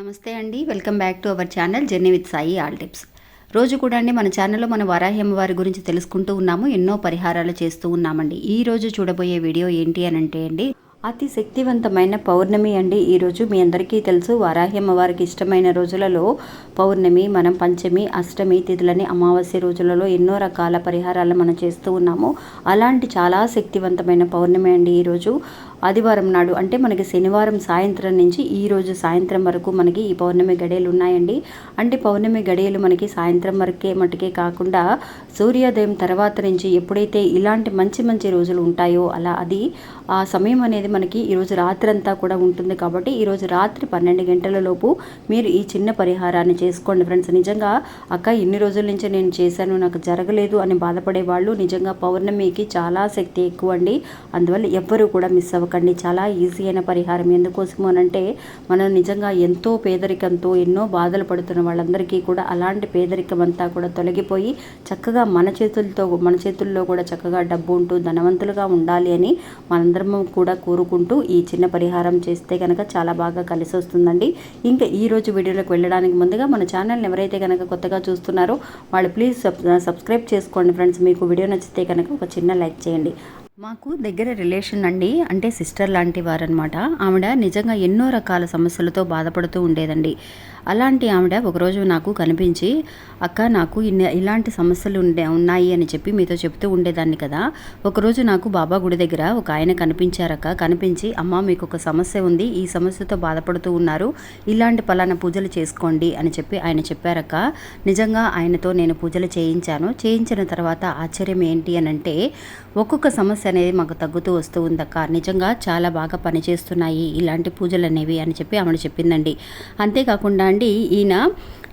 నమస్తే అండి, welcome back to our channel journey with Sai all tips. రోజు కూడా అండి మన ఛానల్లో మన వారాహి అమ్మవారి గురించి తెలుసుకుంటూ ఉన్నాము, ఎన్నో పరిహారాలు చేస్తూ ఉన్నామండి. ఈ రోజు చూడబోయే వీడియో ఏంటి అని అంటే అండి, అతి శక్తివంతమైన పౌర్ణమి అండి. ఈరోజు మీ అందరికీ తెలుసు, వారాహి అమ్మవారికి ఇష్టమైన రోజులలో పౌర్ణమి, మనం పంచమి, అష్టమి తిథులని, అమావాస్య రోజులలో ఎన్నో రకాల పరిహారాలు మనం చేస్తూ ఉన్నాము. అలాంటి చాలా శక్తివంతమైన పౌర్ణమి అండి ఈరోజు. ఆదివారం నాడు అంటే మనకి శనివారం సాయంత్రం నుంచి ఈరోజు సాయంత్రం వరకు మనకి ఈ పౌర్ణమి గడియలు ఉన్నాయండి. అంటే పౌర్ణమి గడియలు మనకి సాయంత్రం వరకే మటుకే కాకుండా సూర్యోదయం తర్వాత నుంచి ఎప్పుడైతే ఇలాంటి మంచి మంచి రోజులు ఉంటాయో అలా అది ఆ సమయం అనేది మనకి ఈరోజు రాత్రి అంతా కూడా ఉంటుంది. కాబట్టి ఈరోజు రాత్రి 12 గంటల లోపు మీరు ఈ చిన్న పరిహారాన్ని చేసుకోండి ఫ్రెండ్స్. నిజంగా అక్క ఇన్ని రోజుల నుంచి నేను చేశాను, నాకు జరగలేదు అని బాధపడే వాళ్ళు నిజంగా పౌర్ణమికి చాలా శక్తి ఎక్కువ అండి. అందువల్ల ఎవ్వరూ కూడా మిస్ అవ్వకండి. చాలా ఈజీ అయిన పరిహారం. ఎందుకోసము అనంటే మనం నిజంగా ఎంతో పేదరికంతో ఎన్నో బాధలు పడుతున్న వాళ్ళందరికీ కూడా అలాంటి పేదరికం అంతా కూడా తొలగిపోయి చక్కగా మన చేతుల్లో కూడా చక్కగా డబ్బు ఉంటూ ధనవంతులుగా ఉండాలి అని మనందరము కూడా కోరుకుంటూ ఈ చిన్న పరిహారం చేస్తే కనుక చాలా బాగా కలిసి వస్తుందండి. ఇంకా ఈరోజు వీడియోలోకి వెళ్ళడానికి ముందుగా మన ఛానల్ని ఎవరైతే కనుక కొత్తగా చూస్తున్నారో వాళ్ళు ప్లీజ్ సబ్స్క్రైబ్ చేసుకోండి ఫ్రెండ్స్. మీకు వీడియో నచ్చితే కనుక ఒక చిన్న లైక్ చేయండి. మాకు దగ్గర రిలేషన్ అండి, అంటే సిస్టర్ లాంటి వారనమాట. ఆవిడ నిజంగా ఎన్నో రకాల సమస్యలతో బాధపడుతూ ఉండేదండి. అలాంటి ఆవిడ ఒకరోజు నాకు కనిపించి, అక్క నాకు ఇలాంటి సమస్యలు ఉన్నాయి అని చెప్పి మీతో చెప్తూ ఉండేదాన్ని కదా. ఒకరోజు నాకు బాబా గుడి దగ్గర ఒక ఆయన కనిపించారక్క. కనిపించి, అమ్మ మీకు ఒక సమస్య ఉంది, ఈ సమస్యతో బాధపడుతూ ఉన్నారు, ఇలాంటి పలానా పూజలు చేసుకోండి అని చెప్పి ఆయన చెప్పారక్క. నిజంగా ఆయనతో నేను పూజలు చేయించిన తర్వాత ఆశ్చర్యం ఏంటి అని అంటే, ఒక్కొక్క సమస్య అనేది మాకు తగ్గుతూ వస్తూ ఉందక్క. నిజంగా చాలా బాగా పనిచేస్తున్నాయి ఇలాంటి పూజలు అనేవి అని చెప్పి ఆవిడ చెప్పిందండి. అంతేకాకుండా అండి, ఈయన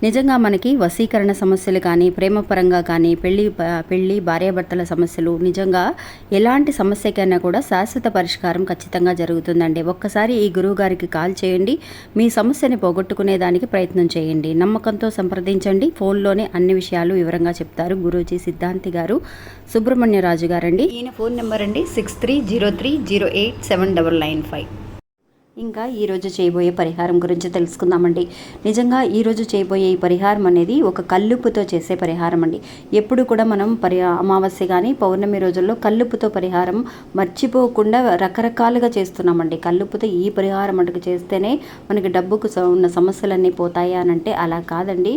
నిజంగా మనకి వశీకరణ సమస్యలు కానీ, ప్రేమపరంగా కానీ, పెళ్ళి భార్యాభర్తల సమస్యలు, నిజంగా ఎలాంటి సమస్యకైనా కూడా శాశ్వత పరిష్కారం ఖచ్చితంగా జరుగుతుందండి. ఒక్కసారి ఈ గురువు గారికి కాల్ చేయండి, మీ సమస్యని పోగొట్టుకునే దానికి ప్రయత్నం చేయండి. నమ్మకంతో సంప్రదించండి. ఫోన్లోనే అన్ని విషయాలు వివరంగా చెప్తారు గురూజీ సిద్ధాంతి గారు, సుబ్రహ్మణ్యరాజు గారండి. ఈయన ఫోన్ నెంబర్ అండి 6303087995. ఇంకా ఈరోజు చేయబోయే పరిహారం గురించి తెలుసుకుందామండి. నిజంగా ఈరోజు చేయబోయే ఈ పరిహారం అనేది ఒక కల్లుప్పుతో చేసే పరిహారం అండి. ఎప్పుడు కూడా మనం అమావాస్య కానీ పౌర్ణమి రోజుల్లో కల్లుప్పుతో పరిహారం మర్చిపోకుండా రకరకాలుగా చేస్తున్నామండి. కల్లుప్పుతో ఈ పరిహారం మటుకు చేస్తేనే మనకి డబ్బుకు ఉన్న సమస్యలన్నీ పోతాయి అని అంటే అలా కాదండి.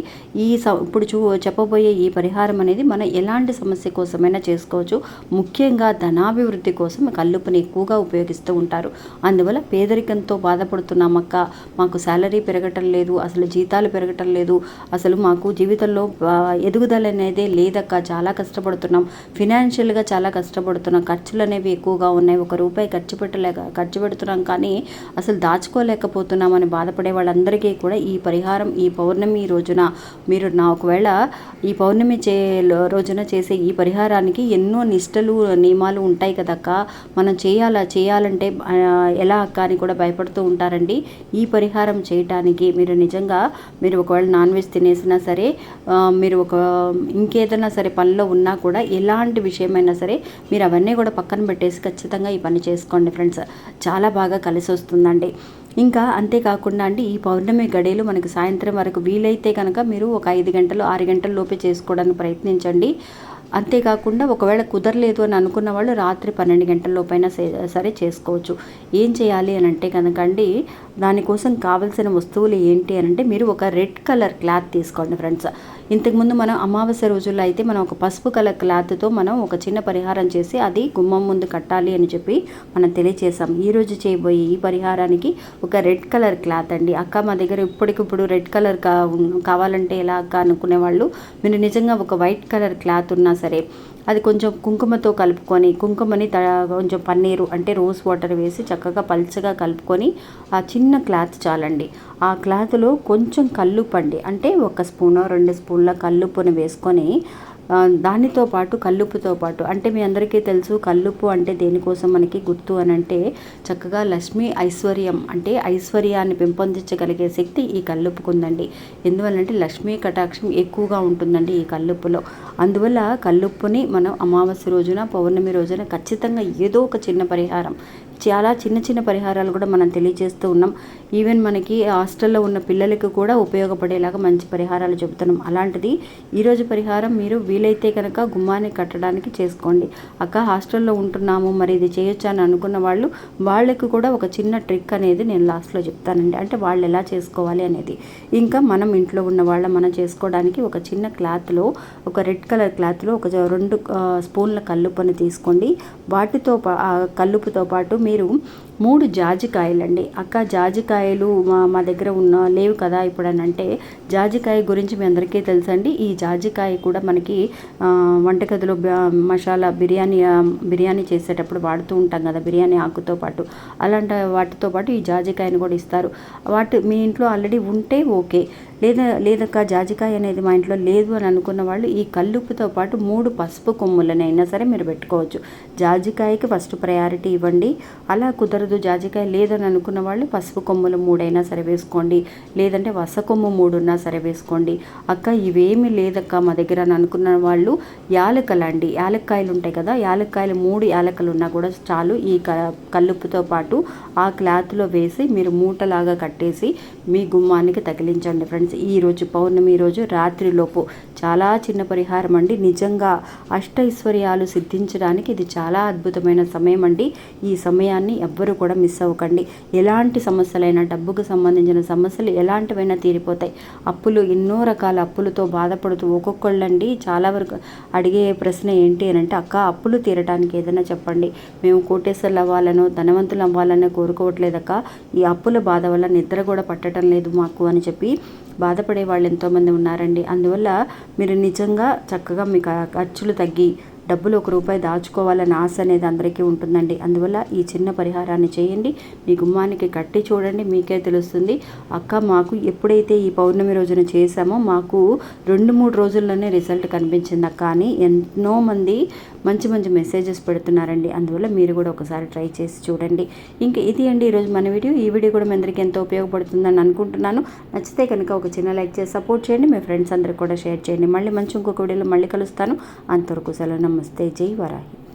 ఇప్పుడు చెప్పబోయే ఈ పరిహారం అనేది మనం ఎలాంటి సమస్య కోసమైనా చేసుకోవచ్చు. ముఖ్యంగా ధనాభివృద్ధి కోసం కల్లుప్పుని ఎక్కువగా ఉపయోగిస్తూ ఉంటారు. అందువల్ల పేదరికంతో బాధపడుతున్నామక్క, మాకు శాలరీ పెరగటం లేదు, అసలు జీతాలు పెరగటం లేదు, అసలు మాకు జీవితంలో ఎదుగుదల అనేది లేదక్క, చాలా కష్టపడుతున్నాం, ఫినాన్షియల్గా చాలా కష్టపడుతున్నాం, ఖర్చులు అనేవి ఎక్కువగా ఉన్నాయి, ₹1 ఖర్చు పెడుతున్నాం కానీ అసలు దాచుకోలేకపోతున్నామని బాధపడే వాళ్ళందరికీ కూడా ఈ పరిహారం ఈ పౌర్ణమి రోజున మీరు ఒకవేళ ఈ పౌర్ణమి రోజున చేసే ఈ పరిహారానికి ఎన్నో నిష్టలు నియమాలు ఉంటాయి కదక్క, మనం చేయాలంటే ఎలా అక్క అని కూడా భయపడుతూ ఉంటారండి. ఈ పరిహారం చేయటానికి మీరు ఒకవేళ నాన్ వెజ్ తినేసినా సరే, మీరు ఇంకేదైనా సరే పనిలో ఉన్నా కూడా, ఎలాంటి విషయమైనా సరే మీరు అవన్నీ కూడా పక్కన పెట్టేసి ఖచ్చితంగా ఈ పని చేసుకోండి ఫ్రెండ్స్. చాలా బాగా కలిసి వస్తుందండి. ఇంకా అంతేకాకుండా అండి, ఈ పౌర్ణమి గడియలు మనకి సాయంత్రం వరకు వీలైతే కనుక మీరు ఒక 5 గంటలు 6 గంటల లోపే చేసుకోవడానికి ప్రయత్నించండి. అంతేకాకుండా ఒకవేళ కుదరలేదు అని అనుకున్న వాళ్ళు రాత్రి 12 గంటల లోపైనా సరే చేసుకోవచ్చు. ఏం చేయాలి అని అంటే కనుక అండి, దానికోసం కావాల్సిన వస్తువులు ఏంటి అని అంటే, మీరు ఒక రెడ్ కలర్ క్లాత్ తీసుకోండి ఫ్రెండ్స్. ఇంతకుముందు మనం అమావాస్య రోజుల్లో అయితే మనం ఒక పసుపు కలర్ క్లాత్తో మనం ఒక చిన్న పరిహారం చేసి అది గుమ్మం ముందు కట్టాలి అని చెప్పి మనం తెలియచేసాం. ఈరోజు చేయబోయే ఈ పరిహారానికి ఒక రెడ్ కలర్ క్లాత్ అండి. అక్క మా దగ్గర ఇప్పటికిప్పుడు రెడ్ కలర్ కావాలంటే ఎలా అక్క అనుకునే వాళ్ళు, మీరు నిజంగా ఒక వైట్ కలర్ క్లాత్ ఉన్నా సరే అది కొంచెం కుంకుమతో కలుపుకొని, కుంకుమని కొంచెం పన్నీరు అంటే రోజ్ వాటర్ వేసి చక్కగా పల్చగా కలుపుకొని ఆ చిన్న క్లాత్ చాలండి. ఆ క్లాత్లో కొంచెం కల్లుప్పండి, అంటే 1 స్పూనో 2 స్పూన్ల కల్లుప్పుని వేసుకొని, దానితో పాటు కల్లుప్పుతో పాటు, అంటే మీ అందరికీ తెలుసు కల్లుప్పు అంటే దేనికోసం మనకి గుర్తు అని అంటే, చక్కగా లక్ష్మీ ఐశ్వర్యం అంటే ఐశ్వర్యాన్ని పెంపొందించగలిగే శక్తి ఈ కల్లుప్పుకుందండి. ఎందువల్లంటే లక్ష్మీ కటాక్షం ఎక్కువగా ఉంటుందండి ఈ కల్లుప్పులో. అందువల్ల కల్లుప్పుని మనం అమావాస్య రోజున పౌర్ణమి రోజున ఖచ్చితంగా ఏదో ఒక చిన్న పరిహారం చాలా చిన్న చిన్న పరిహారాలు కూడా మనం తెలియజేస్తూ ఉన్నాం. ఈవెన్ మనకి హాస్టల్లో ఉన్న పిల్లలకు కూడా ఉపయోగపడేలాగా మంచి పరిహారాలు చెబుతున్నాం. అలాంటిది ఈరోజు పరిహారం మీరు వీలైతే కనుక గుమ్మాన్ని కట్టడానికి చేసుకోండి. అక్క హాస్టల్లో ఉంటున్నాము, మరి ఇది చేయొచ్చా అని అనుకున్న వాళ్ళకు కూడా ఒక చిన్న ట్రిక్ అనేది నేను లాస్ట్లో చెప్తానండి. అంటే వాళ్ళు ఎలా చేసుకోవాలి అనేది. ఇంకా మనం ఇంట్లో ఉన్న మనం చేసుకోవడానికి ఒక చిన్న క్లాత్లో, ఒక రెడ్ కలర్ క్లాత్లో ఒక 2 స్పూన్ల కల్లుప్పని తీసుకోండి. వాటితో కల్లుపుతో పాటు మీరు 3 జాజికాయలండి. అక్క జాజికాయలు మా దగ్గర లేవు కదా ఇప్పుడు అని అంటే, జాజికాయ గురించి మీ అందరికీ తెలుసండి. ఈ జాజికాయ కూడా మనకి వంటగదిలో మసాలా బిర్యానీ చేసేటప్పుడు వాడుతూ ఉంటాం కదా, బిర్యానీ ఆకుతో పాటు. అలాంటి వాటితో పాటు ఈ జాజికాయని కూడా ఇస్తారు. మీ ఇంట్లో ఆల్రెడీ ఉంటే ఓకే, లేదక్క జాజికాయ అనేది మా ఇంట్లో లేదు అని అనుకున్న వాళ్ళు ఈ కల్లుప్పుతో పాటు 3 పసుపు కొమ్ములనైనా సరే మీరు పెట్టుకోవచ్చు. జాజికాయకి ఫస్ట్ ప్రయారిటీ ఇవ్వండి. అలా కుదరదు, జాజికాయ లేదని అనుకున్న వాళ్ళు పసుపు కొమ్ములు 3 అయినా సరే వేసుకోండి, లేదంటే వస కొమ్ము 3 ఉన్నా సరే వేసుకోండి. అక్క ఇవేమీ లేదక్క మా దగ్గర అని అనుకున్న వాళ్ళు యాలకలండి, యాలక్కాయలు ఉంటాయి కదా, యాలక్కాయలు 3 యాలకలు ఉన్నా కూడా చాలు. ఈ కల్లుప్పుతో పాటు ఆ క్లాత్లో వేసి మీరు మూటలాగా కట్టేసి మీ గుమ్మానికి తగిలించండి ఫ్రెండ్స్. ఈరోజు పౌర్ణమి రోజు రాత్రిలోపు చాలా చిన్న పరిహారం అండి. నిజంగా అష్టైశ్వర్యాలు సిద్ధించడానికి ఇది చాలా అద్భుతమైన సమయం అండి. ఈ సమయాన్ని ఎవ్వరూ కూడా మిస్ అవ్వకండి. ఎలాంటి సమస్యలైనా, డబ్బుకు సంబంధించిన సమస్యలు ఎలాంటివైనా తీరిపోతాయి. అప్పులు, ఎన్నో రకాల అప్పులతో బాధపడుతూ ఒక్కొక్కళ్ళండి చాలా వరకు అడిగే ప్రశ్న ఏంటి అని అంటే, అక్క అప్పులు తీరడానికి ఏదైనా చెప్పండి, మేము కోటేశ్వర్లు అవ్వాలనో ధనవంతులు అవ్వాలనో కోరుకోవట్లేదక్క, ఈ అప్పుల బాధ వల్ల నిద్ర కూడా పట్టడం లేదు మాకు అని చెప్పి బాధపడే వాళ్ళు ఎంతోమంది ఉన్నారండి. అందువల్ల మీరు నిజంగా చక్కగా మీకు ఖర్చులు తగ్గి డబ్బులు 1 రూపాయి దాచుకోవాలని ఆశ అనేది అందరికీ ఉంటుందండి. అందువల్ల ఈ చిన్న పరిహారాన్ని చేయండి, మీ గుమ్మానికి కట్టి చూడండి, మీకే తెలుస్తుంది. అక్క మాకు ఎప్పుడైతే ఈ పౌర్ణమి రోజున చేశామో మాకు 2-3 రోజుల్లోనే రిజల్ట్ కనిపించింది అక్క అని ఎన్నో మంది మంచి మంచి మెసేజెస్ పెడుతున్నారండి. అందువల్ల మీరు కూడా ఒకసారి ట్రై చేసి చూడండి. ఇంకా ఇది అండి ఈరోజు మన వీడియో. ఈ వీడియో కూడా మీ అందరికీ ఎంతో ఉపయోగపడుతుందని అనుకుంటున్నాను. నచ్చితే కనుక ఒక చిన్న లైక్ చేసి సపోర్ట్ చేయండి, మీ ఫ్రెండ్స్ అందరికి కూడా షేర్ చేయండి. మళ్ళీ ఇంకొక వీడియోలో మళ్ళీ కలుస్తాను. అంతవరకు సెలవు, నమస్తే, జై వరాహి.